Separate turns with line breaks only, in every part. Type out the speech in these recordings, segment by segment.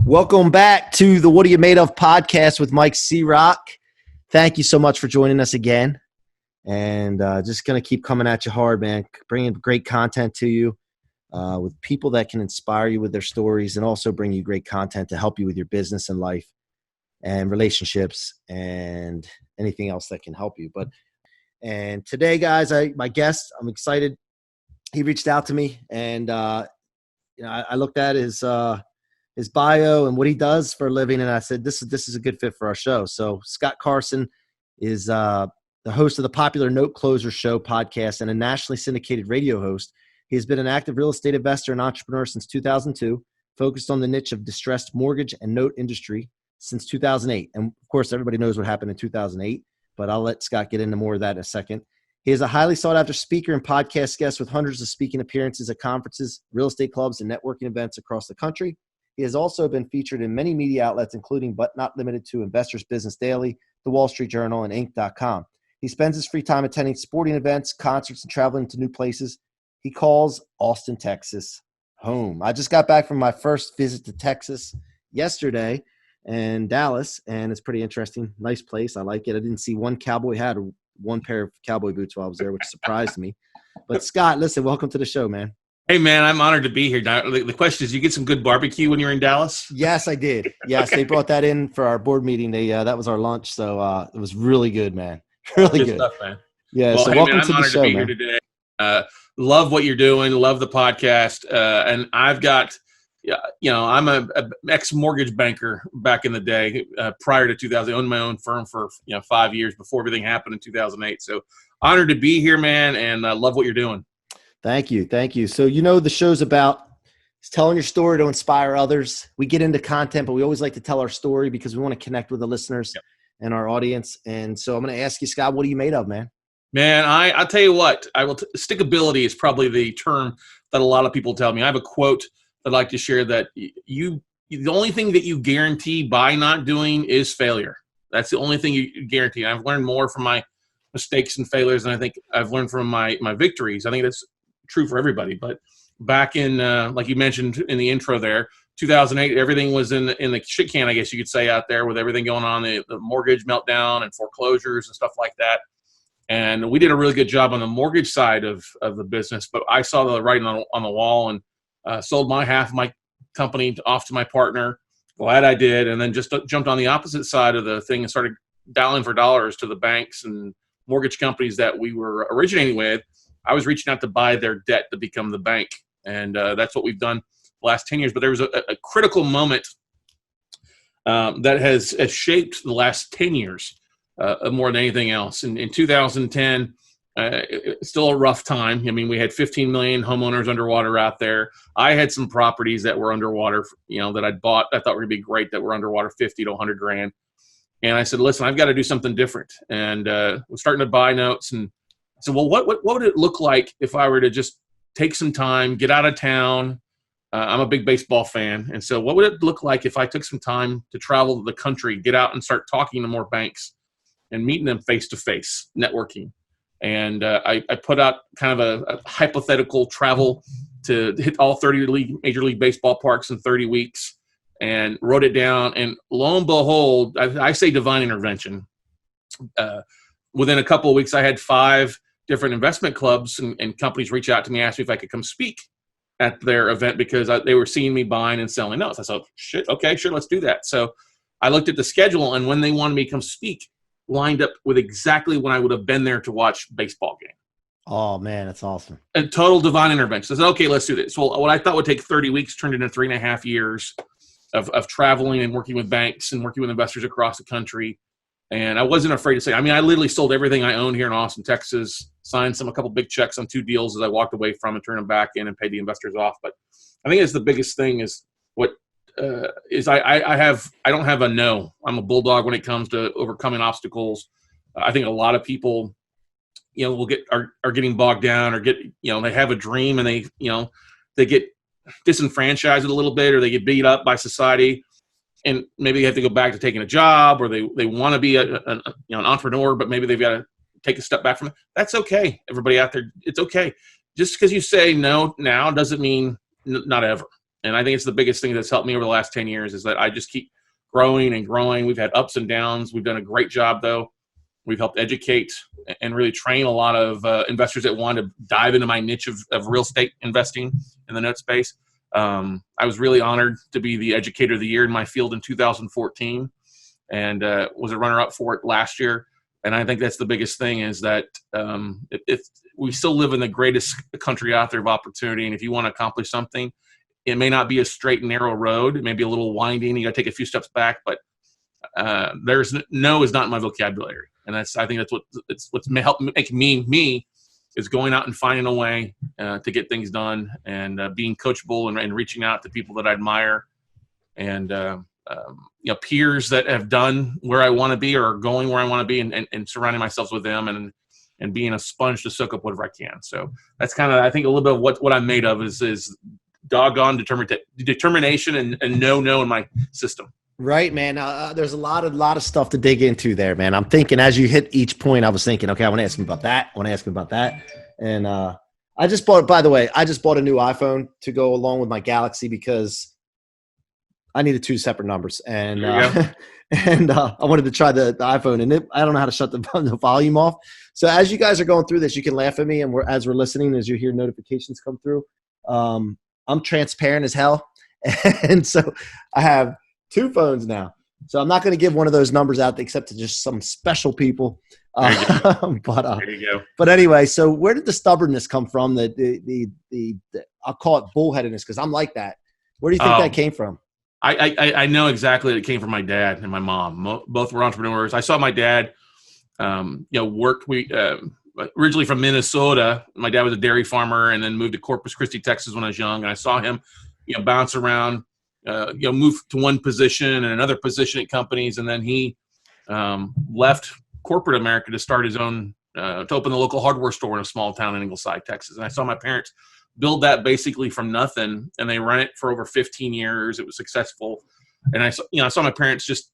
Welcome back to the What Are You Made Of podcast with Mike C-Roc. Thank you so much for joining us again. And just going to keep coming at you hard, man, bringing great content to you with people that can inspire you with their stories and also bring you great content to help you with your business and life and relationships and anything else that can help you. And today, guys, my guest, I'm excited. He reached out to me and, I looked at his bio and what he does for a living. And I said, this is a good fit for our show. So Scott Carson is the host of the popular Note Closer Show podcast and a nationally syndicated radio host. He has been an active real estate investor and entrepreneur since 2002, focused on the niche of distressed mortgage and note industry since 2008. And of course, everybody knows what happened in 2008, but I'll let Scott get into more of that in a second. He is a highly sought after speaker and podcast guest with hundreds of speaking appearances at conferences, real estate clubs, and networking events across the country. He has also been featured in many media outlets, including but not limited to Investors Business Daily, The Wall Street Journal, and Inc.com. He spends his free time attending sporting events, concerts, and traveling to new places. He calls Austin, Texas, home. I just got back from my first visit to Texas yesterday and Dallas, and it's pretty interesting. Nice place. I like it. I didn't see one cowboy hat or one pair of cowboy boots while I was there, which surprised me. But Scott, listen, welcome to the show, man.
Hey, man, I'm honored to be here. The question is, you get some good barbecue when you're in Dallas?
Yes, I did. Yes, okay. They brought that in for our board meeting. That was our lunch, so it was really good, man. Really good
stuff, man.
Yeah, well, so welcome
man,
to the show,
man. I'm honored to be here today. Love what you're doing. Love the podcast. And I've got, I'm a ex-mortgage banker back in the day prior to 2000. I owned my own firm for 5 years before everything happened in 2008. So honored to be here, man, and love what you're doing.
Thank you. Thank you. So, the show's about telling your story to inspire others. We get into content, but we always like to tell our story because we want to connect with the listeners and our audience. And so I'm going to ask you, Scott, what are you made of, man?
Man, I'll tell you what, stickability is probably the term that a lot of people tell me. I have a quote that I'd like to share that the only thing that you guarantee by not doing is failure. That's the only thing you guarantee. I've learned more from my mistakes and failures than I think I've learned from my victories. I think that's true for everybody. But back in, like you mentioned in the intro there, 2008, everything was in the shit can, I guess you could say, out there with everything going on, the mortgage meltdown and foreclosures and stuff like that. And we did a really good job on the mortgage side of the business, but I saw the writing on the wall and sold my half of my company off to my partner. Glad I did. And then just jumped on the opposite side of the thing and started dialing for dollars to the banks and mortgage companies that we were originating with. I was reaching out to buy their debt to become the bank. And that's what we've done the last 10 years. But there was a critical moment that has shaped the last 10 years more than anything else. In 2010, it's still a rough time. I mean, we had 15 million homeowners underwater out there. I had some properties that were underwater, that I'd bought. I thought were going to be great that were underwater 50 to 100 grand. And I said, listen, I've got to do something different. And we're starting to buy notes. And I said, well, what would it look like if I were to just take some time, get out of town? I'm a big baseball fan. And so what would it look like if I took some time to travel the country, get out and start talking to more banks and meeting them face-to-face, networking? And I put out kind of a hypothetical travel to hit all 30 Major League Baseball parks in 30 weeks and wrote it down. And lo and behold, I say divine intervention. Within a couple of weeks, I had 5 different investment clubs and companies reach out to me, ask me if I could come speak at their event because they were seeing me buying and selling notes. I said, shit, okay, sure, let's do that. So I looked at the schedule, and when they wanted me to come speak, lined up with exactly when I would have been there to watch baseball game.
Oh, man, that's awesome.
A total divine intervention. I said, okay, let's do this. So what I thought would take 30 weeks turned into 3.5 years of traveling and working with banks and working with investors across the country. And I wasn't afraid to say, I literally sold everything I owned here in Austin, Texas, signed a couple big checks on 2 deals as I walked away from and turned them back in and paid the investors off. But I think it's the biggest thing is what is I don't have a no. I'm a bulldog when it comes to overcoming obstacles. I think a lot of people, are getting bogged down or they have a dream and they get disenfranchised a little bit or they get beat up by society. And maybe they have to go back to taking a job, or they want to be an entrepreneur, but maybe they've got to take a step back from it. That's okay. Everybody out there, it's okay. Just because you say no now doesn't mean not ever. And I think it's the biggest thing that's helped me over the last 10 years is that I just keep growing and growing. We've had ups and downs. We've done a great job, though. We've helped educate and really train a lot of investors that want to dive into my niche of real estate investing in the note space. I was really honored to be the educator of the year in my field in 2014 and was a runner-up for it last year. And I think that's the biggest thing is that if we still live in the greatest country out there of opportunity. And if you want to accomplish something, it may not be a straight and narrow road. It may be a little winding. You got to take a few steps back, but there's no is not in my vocabulary. And I think that's what's helped make me is going out and finding a way to get things done and being coachable and reaching out to people that I admire and peers that have done where I want to be or going where I want to be and surrounding myself with them and being a sponge to soak up whatever I can. So that's kind of, I think, a little bit of what I'm made of is doggone determination and no in my system. Right, man.
There's a lot of stuff to dig into there, man. I'm thinking as you hit each point, I was thinking, okay, I want to ask him about that. And I just bought a new iPhone to go along with my Galaxy because I needed 2 separate numbers. And I wanted to try the iPhone, and I don't know how to shut the volume off. So as you guys are going through this, you can laugh at me, and as we're listening, as you hear notifications come through, I'm transparent as hell. And so I have 2 phones now. So I'm not going to give one of those numbers out except to just some special people.
There you go.
But anyway, so where did the stubbornness come from? The I'll call it bullheadedness because I'm like that. Where do you think that came from?
I know exactly that it came from my dad and my mom. Both were entrepreneurs. I saw my dad, work. We originally from Minnesota. My dad was a dairy farmer and then moved to Corpus Christi, Texas when I was young. And I saw him, bounce around. Move to one position and another position at companies, and then he left corporate America to start his own, to open the local hardware store in a small town in Ingleside, Texas. And I saw my parents build that basically from nothing, and they ran it for over 15 years. It was successful, and I saw my parents just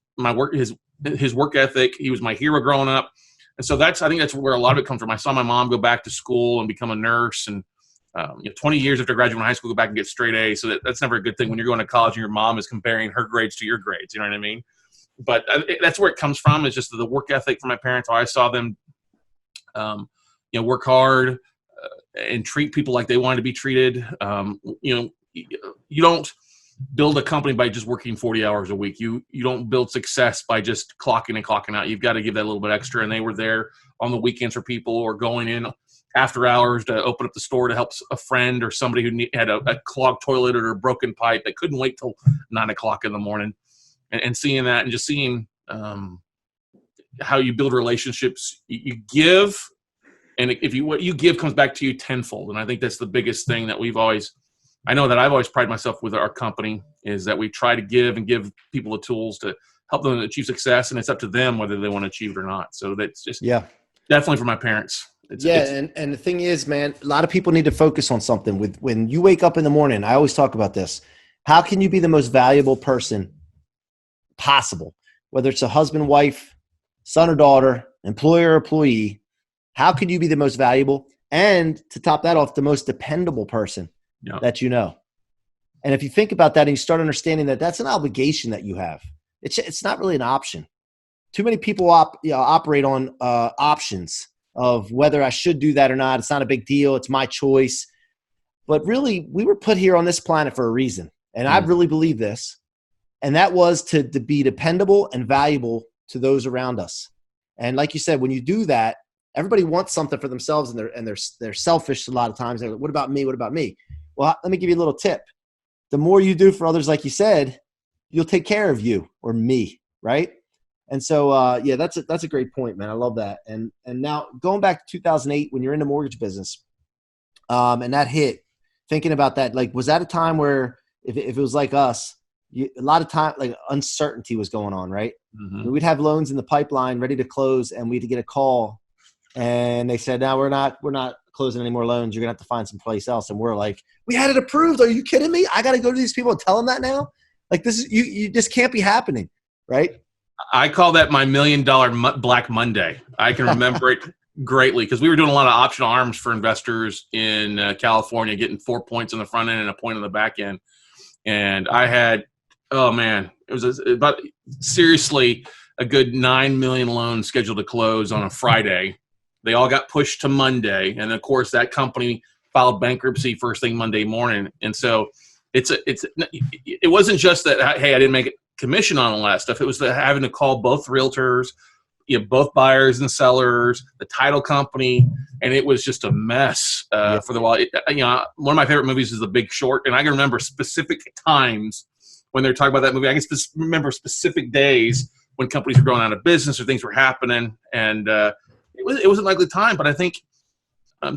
his work ethic. He was my hero growing up, and so I think that's where a lot of it comes from. I saw my mom go back to school and become a nurse, and 20 years after graduating high school, go back and get straight A's. So that's never a good thing when you're going to college and your mom is comparing her grades to your grades. You know what I mean? But that's where it comes from. It's just the work ethic from my parents. I saw them, work hard and treat people like they wanted to be treated. You don't build a company by just working 40 hours a week. You don't build success by just clocking in and clocking out. You've got to give that a little bit extra. And they were there on the weekends for people or going in after hours to open up the store to help a friend or somebody who had a clogged toilet or a broken pipe that couldn't wait till 9 o'clock in the morning, and seeing that and just seeing how you build relationships. You give, and what you give comes back to you tenfold. And I think that's the biggest thing that I've always prided myself with our company is that we try to give people the tools to help them achieve success, and it's up to them whether they want to achieve it or not. So that's just definitely for my parents.
And the thing is, man, a lot of people need to focus on something. When you wake up in the morning, I always talk about this. How can you be the most valuable person possible? Whether it's a husband, wife, son or daughter, employer or employee, how can you be the most valuable? And to top that off, the most dependable person that you know. And if you think about that and you start understanding that that's an obligation that you have, it's not really an option. Too many people operate on options of whether I should do that or not. It's not a big deal. It's my choice. But really, we were put here on this planet for a reason. And I really believe this. And that was to be dependable and valuable to those around us. And like you said, when you do that, everybody wants something for themselves and they're selfish a lot of times. They're like, what about me? What about me? Well, let me give you a little tip. The more you do for others, like you said, you'll take care of you or me, right? And so, that's a great point, man. I love that. And now going back to 2008, when you're in the mortgage business, and that hit, thinking about that, like, was that a time where if it was like us, a lot of time, like uncertainty was going on, right? Mm-hmm. We'd have loans in the pipeline ready to close, and we'd get a call, and they said, "No, we're not closing any more loans. You're gonna have to find some place else." And we're like, "We had it approved. Are you kidding me? I got to go to these people and tell them that now? Like, this is you just can't be happening, right?"
I call that my $1 million Black Monday. I can remember it greatly because we were doing a lot of optional arms for investors in California, getting 4 points on the front end and a point on the back end. And I had, oh man, it was about seriously a good 9 million loans scheduled to close on a Friday. They all got pushed to Monday, and of course that company filed bankruptcy first thing Monday morning. And so it wasn't just that, hey, I didn't make a commission on all that stuff. It was having to call both realtors, both buyers and sellers, the title company, and it was just a mess for the while. One of my favorite movies is The Big Short, and I can remember specific times when they're talking about that movie. I can remember specific days when companies were going out of business or things were happening, and it wasn't likely time. But I think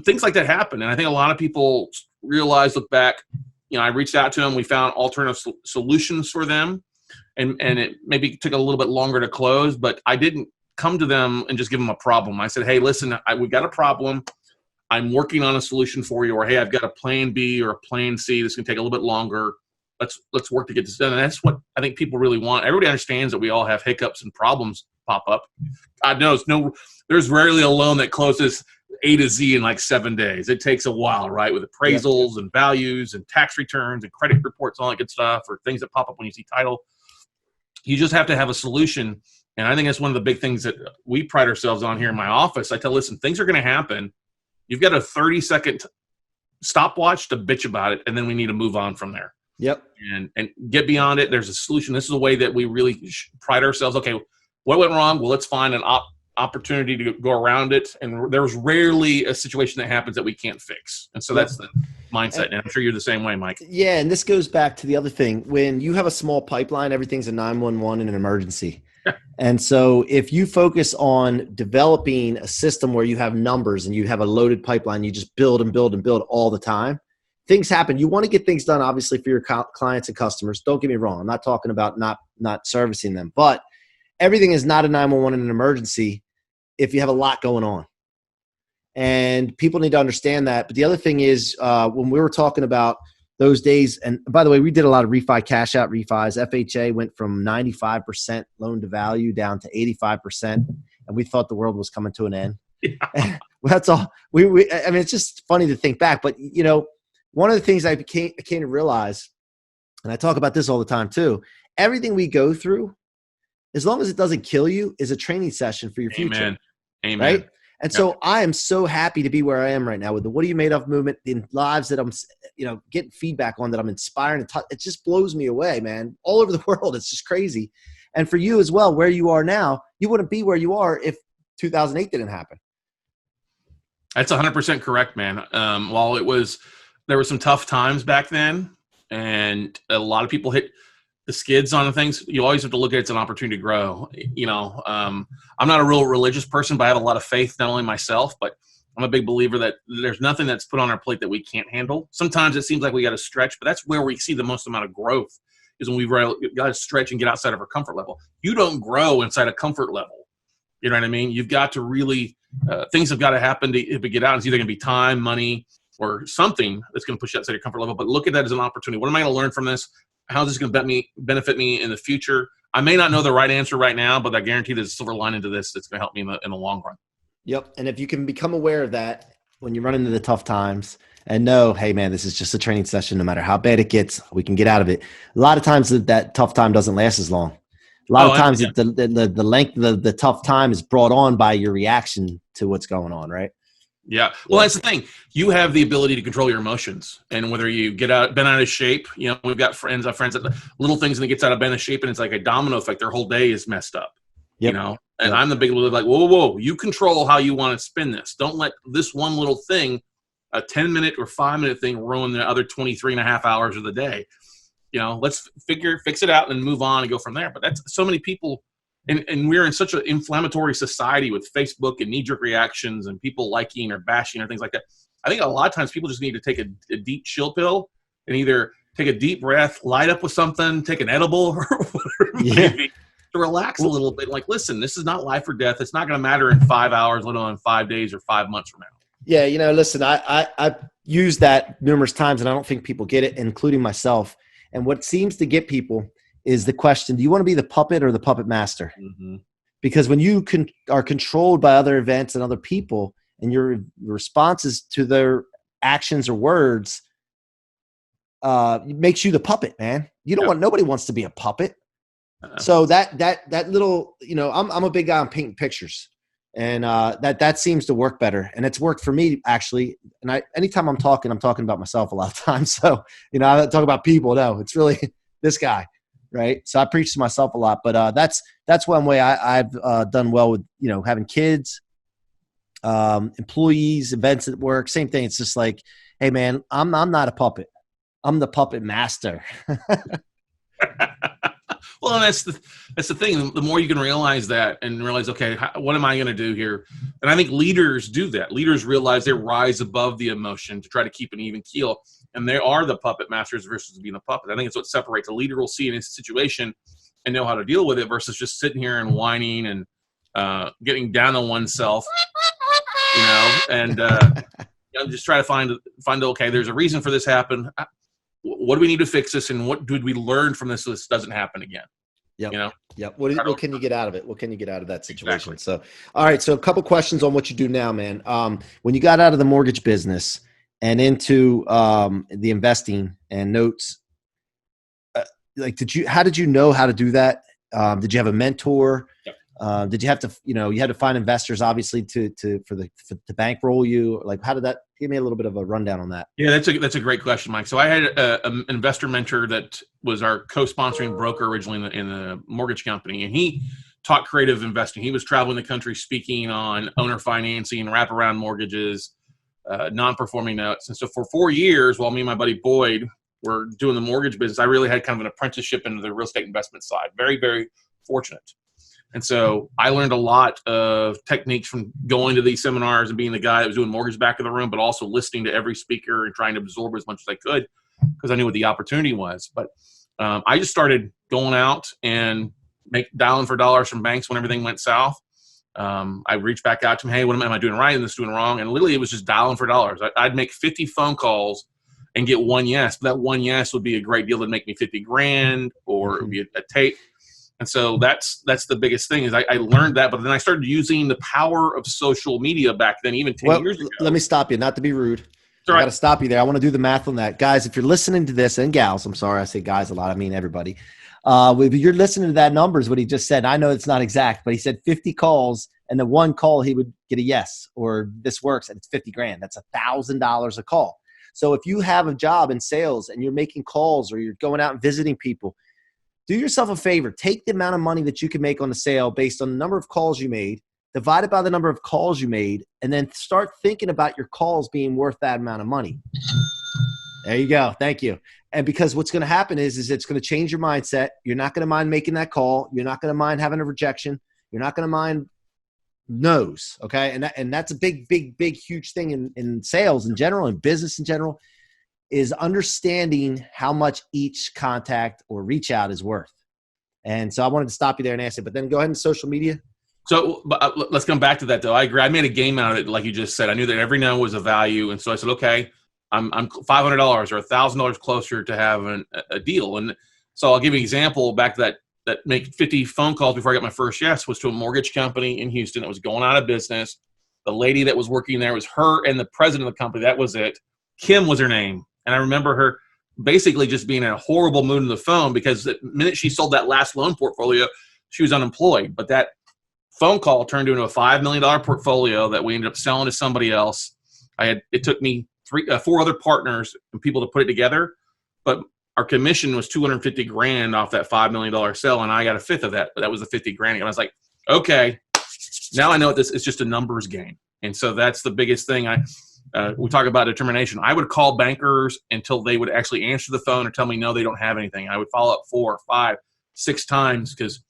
things like that happen, and I think a lot of people look back. I reached out to them. We found alternative solutions for them, and it maybe took a little bit longer to close, but I didn't come to them and just give them a problem. I said, hey, listen, we've got a problem. I'm working on a solution for you, or hey, I've got a plan B or a plan C. This can take a little bit longer. Let's work to get this done. And that's what I think people really want. Everybody understands that we all have hiccups and problems pop up. God knows, there's rarely a loan that closes A to Z in like 7 days. It takes a while, right? With appraisals and values and tax returns and credit reports, all that good stuff, or things that pop up when you see title. You just have to have a solution. And I think that's one of the big things that we pride ourselves on here in my office. I tell, listen, things are going to happen. You've got a 30-second stopwatch to bitch about it, and then we need to move on from there.
Yep.
And get beyond it. There's a solution. This is a way that we really pride ourselves. Okay, what went wrong? Well, let's find an opportunity to go around it. And there's rarely a situation that happens that we can't fix. And so that's the mindset. And I'm sure you're the same way, Mike.
Yeah, and this goes back to the other thing. When you have a small pipeline, everything's a 911 and an emergency. And so if you focus on developing a system where you have numbers and you have a loaded pipeline, you just build and build and build all the time, things happen. You want to get things done, obviously, for your clients and customers. Don't get me wrong. I'm not talking about not servicing them. But everything is not a 911 and an emergency if you have a lot going on. And people need to understand that. But the other thing is when we were talking about those days, and by the way, we did a lot of refi, cash out refis. FHA went from 95% loan to value down to 85%. And we thought the world was coming to an end. Yeah. That's all. I mean, it's just funny to think back. But, one of the things I came to realize, and I talk about this all the time too, everything we go through, as long as it doesn't kill you, is a training session for your future.
Amen.
Right? And so I am so happy to be where I am right now with the What Are You Made Of movement, the lives that I'm, getting feedback on, that I'm inspiring. It just blows me away, man. All over the world. It's just crazy. And for you as well, where you are now, you wouldn't be where you are if 2008 didn't happen.
That's 100% correct, man. While there were some tough times back then, and a lot of people hit the skids on things, you always have to look at it as an opportunity to grow. I'm not a real religious person, but I have a lot of faith, not only myself, but I'm a big believer that there's nothing that's put on our plate that we can't handle. Sometimes it seems like we got to stretch, but that's where we see the most amount of growth, is when we've got to stretch and get outside of our comfort level. You don't grow inside a comfort level. You know what I mean? You've got to really, things have got to happen to get out. It's either going to be time, money, or something that's going to push you outside your comfort level. But look at that as an opportunity. What am I going to learn from this? How is this going to benefit me in the future? I may not know the right answer right now, but I guarantee there's a silver lining to this that's going to help me in the long run.
Yep. And if you can become aware of that when you run into the tough times and know, hey, man, this is just a training session. No matter how bad it gets, we can get out of it. A lot of times that tough time doesn't last as long. A lot of times the length of the tough time is brought on by your reaction to what's going on, right?
Yeah. Well, that's the thing. You have the ability to control your emotions, and whether you been out of shape, we've got friends that little things, and it gets out of shape, and it's like a domino effect. Their whole day is messed up, and I'm the big believer, like, whoa, you control how you want to spin this. Don't let this one little thing, a 10-minute or 5-minute thing, ruin the other 23 and a half hours of the day. Let's fix it out and move on and go from there. But that's so many people. And we're in such an inflammatory society with Facebook and knee-jerk reactions and people liking or bashing or things like that. I think a lot of times people just need to take a deep chill pill and either take a deep breath, light up with something, take an edible or whatever, maybe, to relax a little bit. Like, listen, this is not life or death. It's not going to matter in 5 hours, let alone 5 days or 5 months from now.
Yeah, listen, I've used that numerous times, and I don't think people get it, including myself. And what seems to get people is the question, do you want to be the puppet or the puppet master? Mm-hmm. Because when you are controlled by other events and other people, and your responses to their actions or words makes you the puppet, man. You don't
Yep.
want, nobody wants to be a puppet.
Uh-uh.
So that little, I'm a big guy on painting pictures, and that seems to work better, and it's worked for me actually. And anytime I'm talking about myself a lot of times. So I talk about people. No, it's really this guy, right? So I preach to myself a lot, but that's one way I've done well with having kids, employees, events at work. Same thing. It's just like, hey man, I'm not a puppet. I'm the puppet master.
Well, and that's the thing. The more you can realize that and realize, okay, what am I going to do here? And I think leaders do that. Leaders realize they rise above the emotion to try to keep an even keel, and they are the puppet masters versus being a puppet. I think it's what separates a leader will see in a situation and know how to deal with it versus just sitting here and whining and getting down on oneself, and just try to find okay, there's a reason for this happen. What do we need to fix this, and what did we learn from this so this doesn't happen again?
Yep. Yep. What can you get out of it? What can you get out of that situation?
Exactly.
So, all right. So a couple questions on what you do now, man. When you got out of the mortgage business and into the investing and notes, how did you know how to do that? Did you have a mentor?
Yep.
Did you have to, you had to find investors obviously to bankroll you? Like, how did that, give me a little bit of a rundown on that.
Yeah, that's a great question, Mike. So I had an investor mentor that was our co-sponsoring broker originally in the mortgage company, and he taught creative investing. He was traveling the country speaking on owner financing, wraparound mortgages, non-performing notes. And so for 4 years, while me and my buddy Boyd were doing the mortgage business, I really had kind of an apprenticeship into the real estate investment side. Very, very fortunate. And so I learned a lot of techniques from going to these seminars and being the guy that was doing mortgage back of the room, but also listening to every speaker and trying to absorb as much as I could because I knew what the opportunity was. But I just started going out and dialing for dollars from banks when everything went south. I reached back out to them, hey, what am I doing right and this doing wrong? And literally it was just dialing for dollars. I'd make 50 phone calls and get one yes. But that one yes would be a great deal to make me 50 grand, or it would be a tape. And so that's the biggest thing is I learned that, but then I started using the power of social media back then, even 10 years ago.
Let me stop you, not to be rude.
I
got to stop you there. I want to do the math on that. Guys, if you're listening to this, and gals, I'm sorry, I say guys a lot. I mean everybody. If you're listening to that numbers, what he just said, I know it's not exact, but he said 50 calls, and the one call he would get a yes, or this works, and it's 50 grand. That's $1,000 a call. So if you have a job in sales and you're making calls or you're going out and visiting people, do yourself a favor. Take the amount of money that you can make on the sale based on the number of calls you made, divide it by the number of calls you made, and then start thinking about your calls being worth that amount of money. There you go. Thank you. And because what's going to happen is it's going to change your mindset. You're not going to mind making that call. You're not going to mind having a rejection. You're not going to mind no's. Okay. And that's a big, huge thing in sales in general, in business in general, is understanding how much each contact or reach out is worth. And so I wanted to stop you there and ask it, but then go ahead and social media.
So let's come back to that though. I agree. I made a game out of it. Like you just said, I knew that every no was a value. And so I said, okay, I'm $500 or $1,000 closer to having a deal. And so I'll give you an example back to that make 50 phone calls before I got my first yes was to a mortgage company in Houston that was going out of business. The lady that was working there was her and the president of the company. That was it. Kim was her name. And I remember her basically just being in a horrible mood on the phone because the minute she sold that last loan portfolio, she was unemployed. But that phone call turned into a $5 million portfolio that we ended up selling to somebody else. It took me 4 other partners and people to put it together, but our commission was 250 grand off that $5 million sale, and I got a fifth of that. But that was the 50 grand. And I was like, okay, now I know this is just a numbers game. And so that's the biggest thing. We talk about determination. I would call bankers until they would actually answer the phone or tell me, no, they don't have anything. I would follow up 4, 5, 6 times because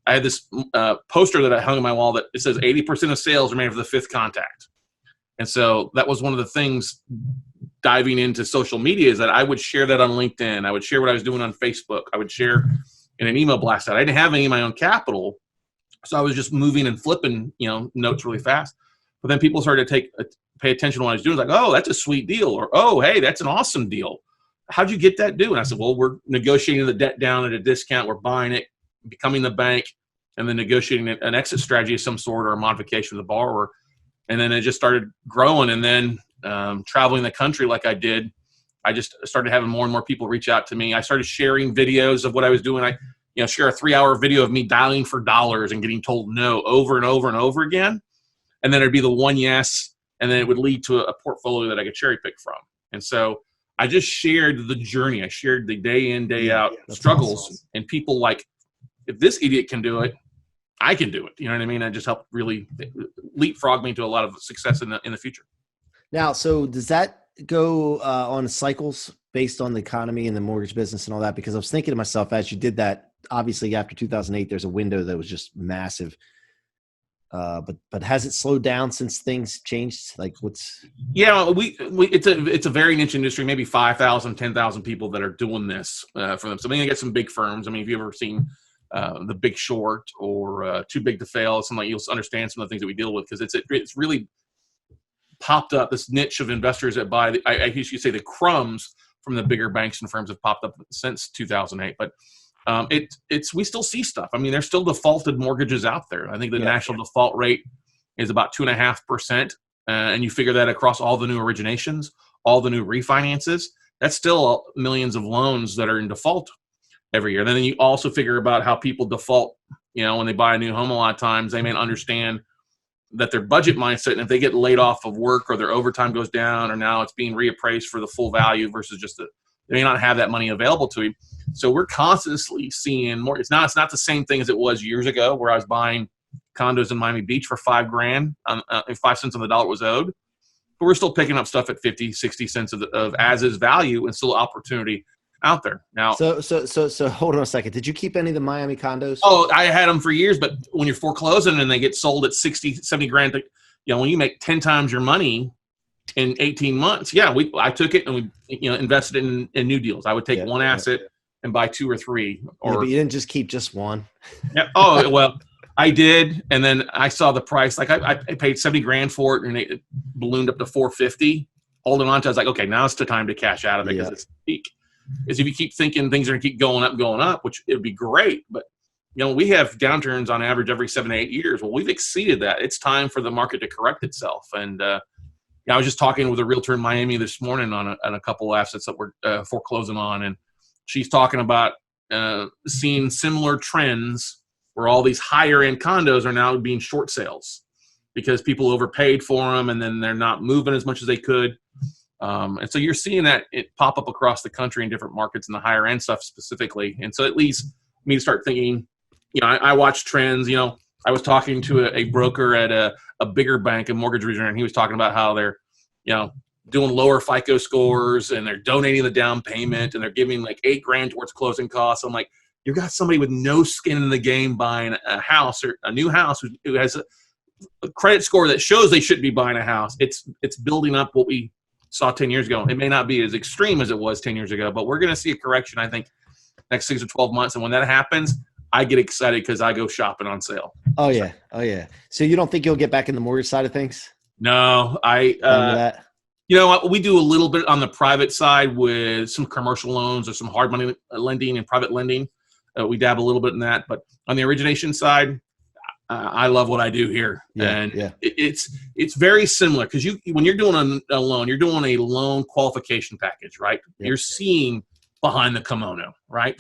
I had this poster that I hung on my wall that it says 80% of sales are made for the 5th contact. And so that was one of the things diving into social media is that I would share that on LinkedIn. I would share what I was doing on Facebook. I would share in an email blast out. I didn't have any of my own capital. So I was just moving and flipping, notes really fast. But then people started to pay attention to what I was doing. It's like, oh, that's a sweet deal. Or, oh, hey, that's an awesome deal. How'd you get that due? And I said, well, we're negotiating the debt down at a discount. We're buying it, becoming the bank, and then negotiating an exit strategy of some sort or a modification of the borrower. And then it just started growing. And then traveling the country like I did, I just started having more and more people reach out to me. I started sharing videos of what I was doing. I share a 3-hour video of me dialing for dollars and getting told no over and over and over again. And then it'd be the one yes, and then it would lead to a portfolio that I could cherry pick from. And so I just shared the journey. I shared the day in, day out struggles. Awesome. And people like, if this idiot can do it, I can do it. You know what I mean? I just helped really leapfrog me to a lot of success in the future.
Now, so does that go on cycles based on the economy and the mortgage business and all that? Because I was thinking to myself, as you did that, obviously after 2008, there's a window that was just massive. But has it slowed down since things changed? Like what's?
Yeah, it's a very niche industry, maybe 5,000, 10,000 people that are doing this for them. So I get some big firms. I mean, if you've ever seen The Big Short or Too Big to Fail, you'll understand some of the things that we deal with, because it's really popped up. This niche of investors that buy, I usually say the crumbs from the bigger banks and firms have popped up since 2008. But we still see stuff. I mean, there's still defaulted mortgages out there. I think the national default rate is about 2.5%. And you figure that across all the new originations, all the new refinances, that's still millions of loans that are in default every year. And then you also figure about how people default, when they buy a new home. A lot of times they may not understand that their budget mindset, and if they get laid off of work or their overtime goes down, or now it's being reappraised for the full value versus just they may not have that money available to you. So we're constantly seeing more. It's not the same thing as it was years ago, where I was buying condos in Miami Beach for $5,000, if 5 cents on the dollar was owed. But we're still picking up stuff at 50, 60 cents of as is value, and still opportunity out there now.
So hold on a second. Did you keep any of the Miami condos?
Oh, I had them for years, but when you're foreclosing and they get sold at 60, 70 grand, when you make 10 times your money in 18 months, I took it and we invested in new deals. I would take one asset and buy 2 or 3.
But you didn't just keep just one.
Yeah. Oh, well, I did. And then I saw the price. Like I paid 70 grand for it, and it ballooned up to 450. Holding on to it, I was like, okay, now it's the time to cash out of it, because it's peak. Is if you keep thinking things are going to keep going up, which it would be great. But, we have downturns on average every 7 to 8 years. Well, we've exceeded that. It's time for the market to correct itself. And I was just talking with a realtor in Miami this morning on a couple of assets that we're foreclosing on. And she's talking about seeing similar trends where all these higher end condos are now being short sales because people overpaid for them, and then they're not moving as much as they could. And so you're seeing that it pop up across the country in different markets, and the higher end stuff specifically. And so it leads me to start thinking, I watch trends. I was talking to a broker at a bigger bank, a mortgage originator, and he was talking about how they're, doing lower FICO scores, and they're donating the down payment, and they're giving like $8,000 towards closing costs. I'm like, you got somebody with no skin in the game buying a house, or a new house, who has a credit score that shows they shouldn't be buying a house. It's building up what we saw 10 years ago. It may not be as extreme as it was 10 years ago, but we're going to see a correction, I think, next 6 or 12 months. And when that happens, I get excited because I go shopping on sale.
Oh, yeah. Oh, yeah. So you don't think you'll get back in the mortgage side of things?
No. We do a little bit on the private side with some commercial loans or some hard money lending and private lending. We dab a little bit in that. But on the origination side, I love what I do here. It's very similar, because when you're doing a loan, you're doing a loan qualification package, right? Yep. You're seeing behind the kimono, right?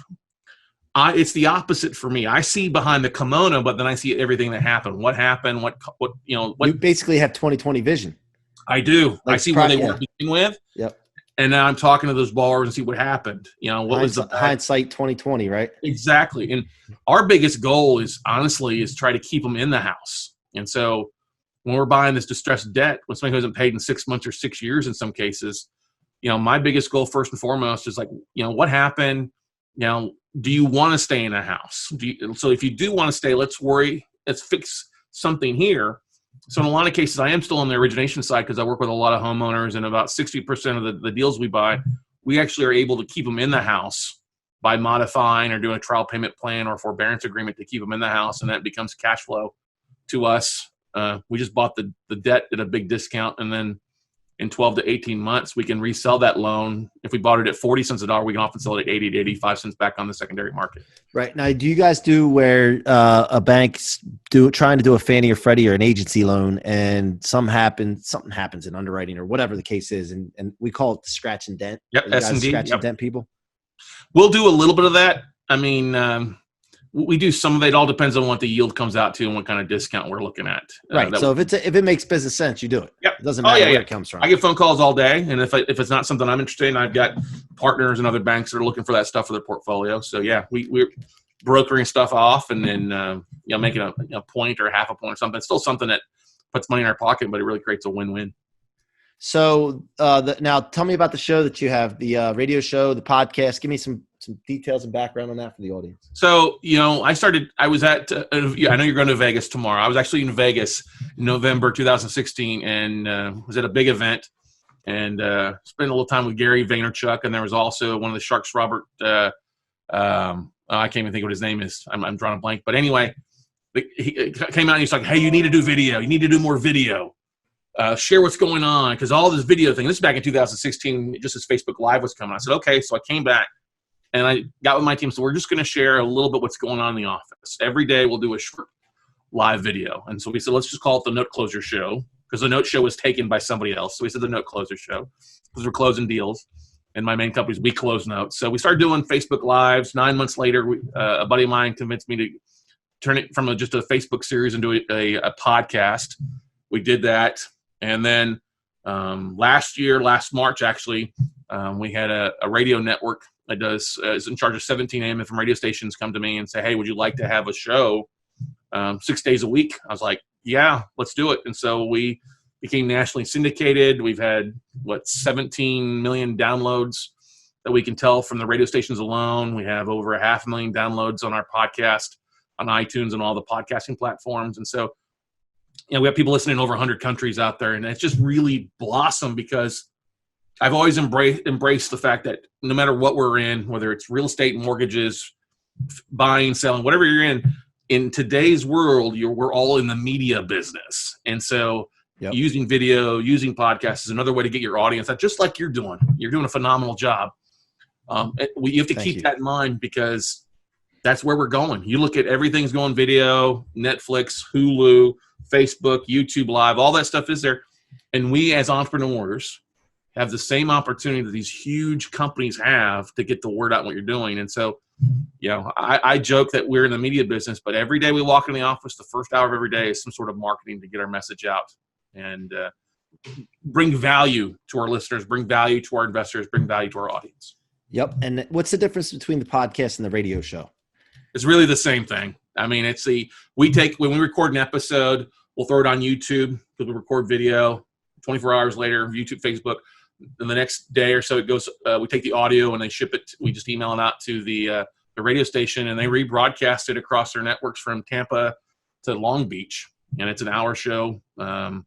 It's the opposite for me. I see behind the kimono, but then I see everything that happened. What happened? What
you basically have 20/20 vision.
I do. I see what they were dealing with.
Yep.
And now I'm talking to those borrowers and see what happened. What was the
hindsight 20/20, right?
Exactly. And our biggest goal is try to keep them in the house. And so when we're buying this distressed debt, when somebody hasn't paid in 6 months or 6 years in some cases, my biggest goal first and foremost is what happened? Do you want to stay in a house? So if you do want to stay, let's fix something here. So in a lot of cases, I am still on the origination side, because I work with a lot of homeowners, and about 60% of the deals we buy, we actually are able to keep them in the house by modifying or doing a trial payment plan or forbearance agreement to keep them in the house, and that becomes cash flow to us. We just bought the debt at a big discount, and then in 12 to 18 months, we can resell that loan. If we bought it at 40 cents a dollar, we can often sell it at 80 to 85 cents back on the secondary market.
Right. Now, do you guys do where a bank's trying to do a Fannie or Freddie or an agency loan, and something happens in underwriting or whatever the case is, and we call it the scratch and dent?
Yep, S&D.
Scratch and dent people?
We'll do a little bit of that. I mean, we do some of it. It all depends on what the yield comes out to and what kind of discount we're looking at.
Right. So if it makes business sense, you do it.
Yep.
It doesn't matter where it comes from.
I get phone calls all day, and if it's not something I'm interested in, I've got partners and other banks that are looking for that stuff for their portfolio. So yeah, we're brokering stuff off, and then making a point or half a point or something. It's still something that puts money in our pocket, but it really creates a win-win. So
now tell me about the show that you have, the radio show, the podcast. Give me some details and background on that for the audience.
So, I was at, I know you're going to Vegas tomorrow. I was actually in Vegas in November 2016 and was at a big event and spent a little time with Gary Vaynerchuk. And there was also one of the Sharks, Robert, I can't even think of what his name is. I'm drawing a blank. But anyway, he came out and he's like, hey, you need to do video. You need to do more video. Share what's going on. Because all this video thing, this is back in 2016, just as Facebook Live was coming. I said, okay. So I came back. And I got with my team, so we're just going to share a little bit what's going on in the office. Every day we'll do a short live video. And so we said, let's just call it the Note Closer Show, because the Note Show was taken by somebody else. So we said the Note Closer Show, because we're closing deals. And my main company is We Close Notes. So we started doing Facebook Lives. 9 months later, a buddy of mine convinced me to turn it from just a Facebook series into a podcast. We did that. And then last March, actually, we had a radio network that is in charge of 17 AM FM radio stations come to me and say, hey, would you like to have a show 6 days a week? I was like, yeah, let's do it. And so we became nationally syndicated. We've had 17 million downloads that we can tell from the radio stations alone. We have over 500,000 downloads on our podcast on iTunes and all the podcasting platforms. And so, we have people listening in over 100 countries out there, and it's just really blossomed because I've always embraced the fact that no matter what we're in, whether it's real estate, mortgages, buying, selling, whatever you're in today's world, we're all in the media business. And so using video, using podcasts is another way to get your audience out, just like you're doing. You're doing a phenomenal job. You have to keep that in mind because that's where we're going. You look at everything's going video, Netflix, Hulu, Facebook, YouTube Live, all that stuff is there. And we as entrepreneurs have the same opportunity that these huge companies have to get the word out on what you're doing. And so, I joke that we're in the media business, but every day we walk in the office, the first hour of every day is some sort of marketing to get our message out and bring value to our listeners, bring value to our investors, bring value to our audience.
Yep. And what's the difference between the podcast and the radio show?
It's really the same thing. I mean, when we record an episode, we'll throw it on YouTube because we record video. 24 hours later, YouTube, Facebook. And the next day or so, it goes. We take the audio and they ship it. We just email it out to the radio station, and they rebroadcast it across their networks from Tampa to Long Beach. And it's an hour show. I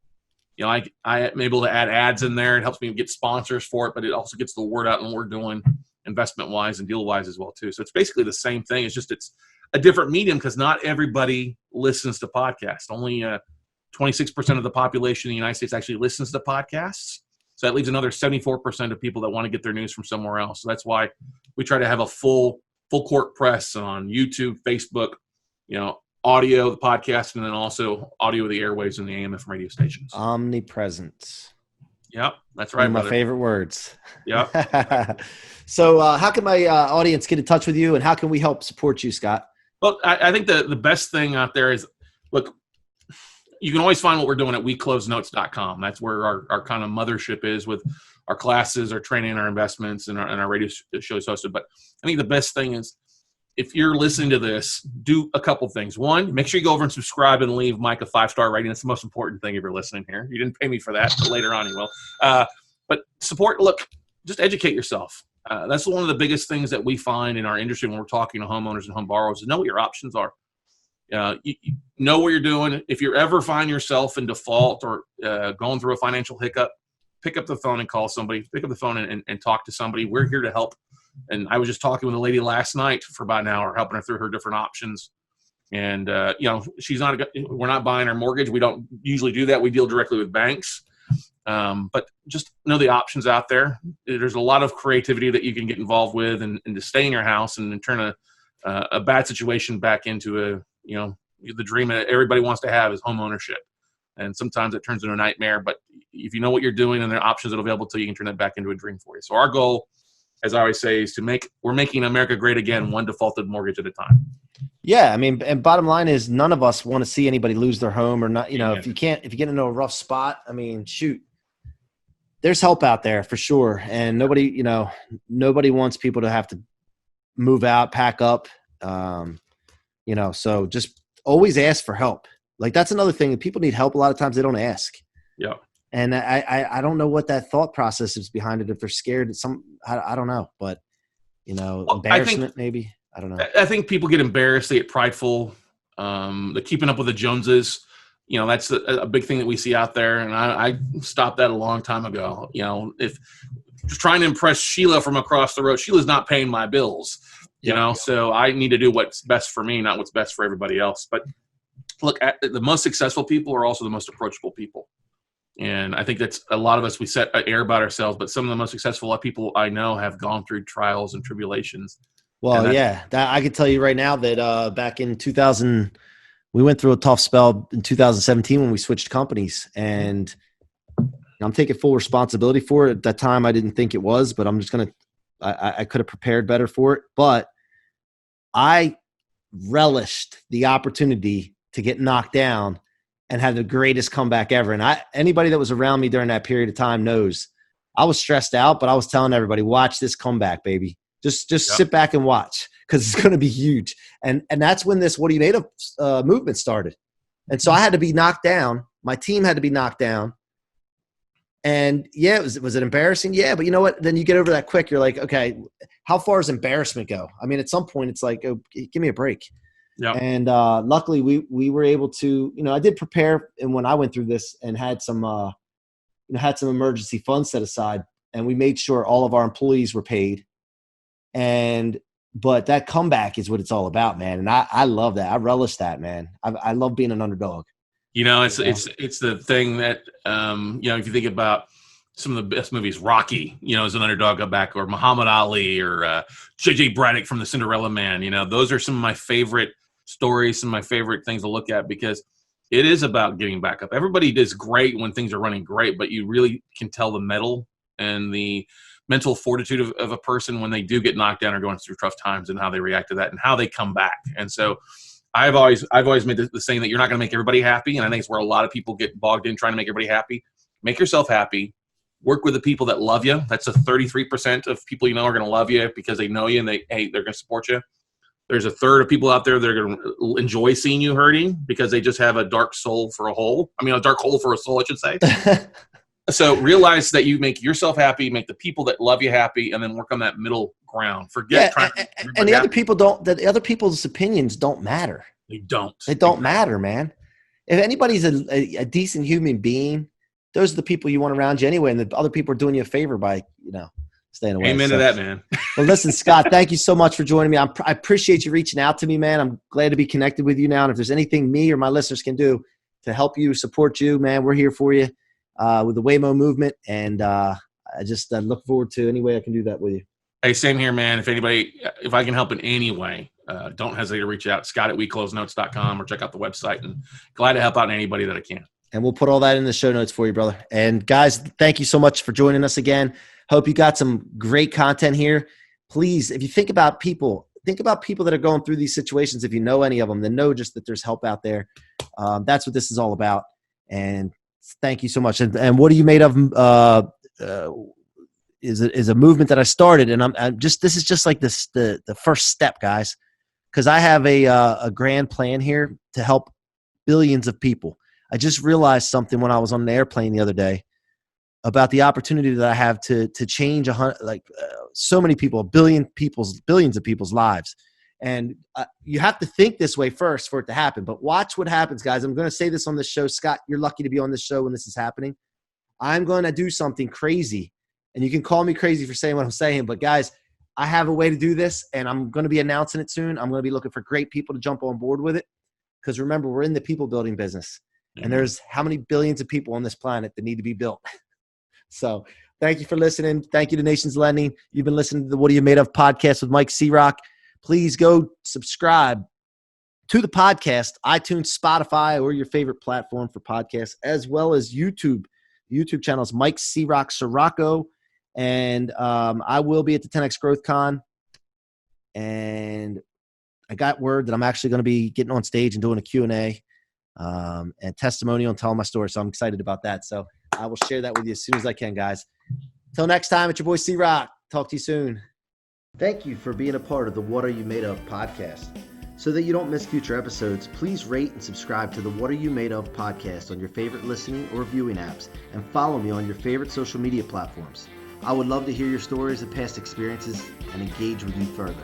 am able to add ads in there. It helps me get sponsors for it, but it also gets the word out on what we're doing investment-wise and deal-wise as well too. So it's basically the same thing. It's just it's a different medium because not everybody listens to podcasts. Only 26% of the population in the United States actually listens to podcasts. So that leaves another 74% of people that want to get their news from somewhere else. So that's why we try to have a full court press on YouTube, Facebook, audio, the podcast, and then also audio of the airwaves and the AM/FM radio stations.
Omnipresent.
Yep, that's right.
One of my favorite words.
Yep.
So how can my audience get in touch with you, and how can we help support you, Scott?
Well, I think the best thing out there is, look, you can always find what we're doing at WeCloseNotes.com. That's where our kind of mothership is with our classes, our training, our investments, and our radio shows hosted. But I think the best thing is, if you're listening to this, do a couple things. One, make sure you go over and subscribe and leave Mike a 5-star rating. That's the most important thing if you're listening here. You didn't pay me for that, but later on you will. But support, look, just educate yourself. That's one of the biggest things that we find in our industry when we're talking to homeowners and home borrowers is know what your options are. You know what you're doing. If you ever find yourself in default or going through a financial hiccup, pick up the phone and call somebody. Pick up the phone and talk to somebody. We're here to help. And I was just talking with a lady last night for about an hour, helping her through her different options. And, we're not buying our mortgage. We don't usually do that. We deal directly with banks. But just know the options out there. There's a lot of creativity that you can get involved with, and to stay in your house and turn a bad situation back into the dream that everybody wants to have is home ownership. And sometimes it turns into a nightmare, but if you know what you're doing and there are options that are available to you, you can turn that back into a dream for you. So our goal, as I always say, is we're making America great again, one defaulted mortgage at a time.
Yeah. I mean, and bottom line is none of us want to see anybody lose their home or not. If you get into a rough spot, I mean, shoot, there's help out there for sure. And nobody wants people to have to move out, pack up, so just always ask for help. Like that's another thing. If people need help, a lot of times they don't ask.
Yeah.
And I don't know what that thought process is behind it. If they're scared, I don't know, but embarrassment maybe. I don't know.
I think people get embarrassed. They get prideful. The keeping up with the Joneses, that's a big thing that we see out there. And I stopped that a long time ago. If just trying to impress Sheila from across the road, Sheila's not paying my bills, so I need to do what's best for me, not what's best for everybody else. But look, the most successful people are also the most approachable people. And I think that's a lot of us, we set an air about ourselves, but some of the most successful people I know have gone through trials and tribulations.
Well, I can tell you right now that back in 2000, we went through a tough spell in 2017 when we switched companies, and I'm taking full responsibility for it. At that time, I didn't think it was, but I'm just going to – I could have prepared better for it. But I relished the opportunity to get knocked down and had the greatest comeback ever. And anybody that was around me during that period of time knows I was stressed out, but I was telling everybody, watch this comeback, baby. Just sit back and watch because it's going to be huge. And that's when this What Are You Made Of movement started. And so I had to be knocked down. My team had to be knocked down. And yeah, was it embarrassing? Yeah, but you know what? Then you get over that quick. You're like, okay, how far does embarrassment go? I mean, at some point it's like, oh, give me a break. Yeah. And luckily we were able to, I did prepare, and when I went through this and had some emergency funds set aside, and we made sure all of our employees were paid. But that comeback is what it's all about, man. And I love that. I relish that, man. I love being an underdog.
It's the thing that, if you think about some of the best movies, Rocky, as an underdog back, or Muhammad Ali, or J.J. Braddock from the Cinderella Man, those are some of my favorite stories, some of my favorite things to look at, because it is about getting back up. Everybody does great when things are running great, but you really can tell the mettle and the mental fortitude of a person when they do get knocked down or going through tough times, and how they react to that and how they come back. And so I've always made the saying that you're not going to make everybody happy. And I think it's where a lot of people get bogged in trying to make everybody happy. Make yourself happy. Work with the people that love you. That's 33% of people are going to love you because they know you and they're going to support you. There's a third of people out there that are going to enjoy seeing you hurting because they just have a dark hole for a soul, I should say. So realize that you make yourself happy, make the people that love you happy, and then work on that middle ground.
And the other people don't. The other people's opinions don't matter.
They don't.
They don't matter, man. If anybody's a decent human being, those are the people you want around you anyway. And the other people are doing you a favor by staying away.
Amen to that, man.
Well, listen, Scott, thank you so much for joining me. I appreciate you reaching out to me, man. I'm glad to be connected with you now. And if there's anything me or my listeners can do to help you, support you, man, we're here for you. With the Waymo movement, and I just look forward to any way I can do that with you.
Hey, same here, man. If I can help in any way, don't hesitate to reach out, Scott@WeCloseNotes.com, or check out the website, and glad to help out anybody that I can.
And we'll put all that in the show notes for you, brother. And guys, thank you so much for joining us again. Hope you got some great content here. Please, if you think about people that are going through these situations. If you know any of them, then know just that there's help out there. That's what this is all about. And thank you so much. And What Are You Made Of is a movement that I started, and this is just like the first step, guys, because I have a grand plan here to help billions of people. I just realized something when I was on an airplane the other day about the opportunity that I have to change so many people, billions of people's lives. And you have to think this way first for it to happen. But watch what happens, guys. I'm going to say this on this show. Scott, you're lucky to be on this show when this is happening. I'm going to do something crazy. And you can call me crazy for saying what I'm saying. But, guys, I have a way to do this, and I'm going to be announcing it soon. I'm going to be looking for great people to jump on board with it. Because, remember, we're in the people-building business. Mm-hmm. And there's how many billions of people on this planet that need to be built. So thank you for listening. Thank you to Nations Lending. You've been listening to the What Are You Made Of podcast with Mike C-Roc. Please go subscribe to the podcast, iTunes, Spotify, or your favorite platform for podcasts, as well as YouTube. The YouTube channel is Mike C-Roc Ciorrocco. And I will be at the 10X Growth Con. And I got word that I'm actually going to be getting on stage and doing a Q&A and testimonial and telling my story. So I'm excited about that. So I will share that with you as soon as I can, guys. Till next time, it's your boy C-Roc. Talk to you soon. Thank you for being a part of the What Are You Made Of podcast. So that you don't miss future episodes, please rate and subscribe to the What Are You Made Of podcast on your favorite listening or viewing apps, and follow me on your favorite social media platforms. I would love to hear your stories and past experiences and engage with you further.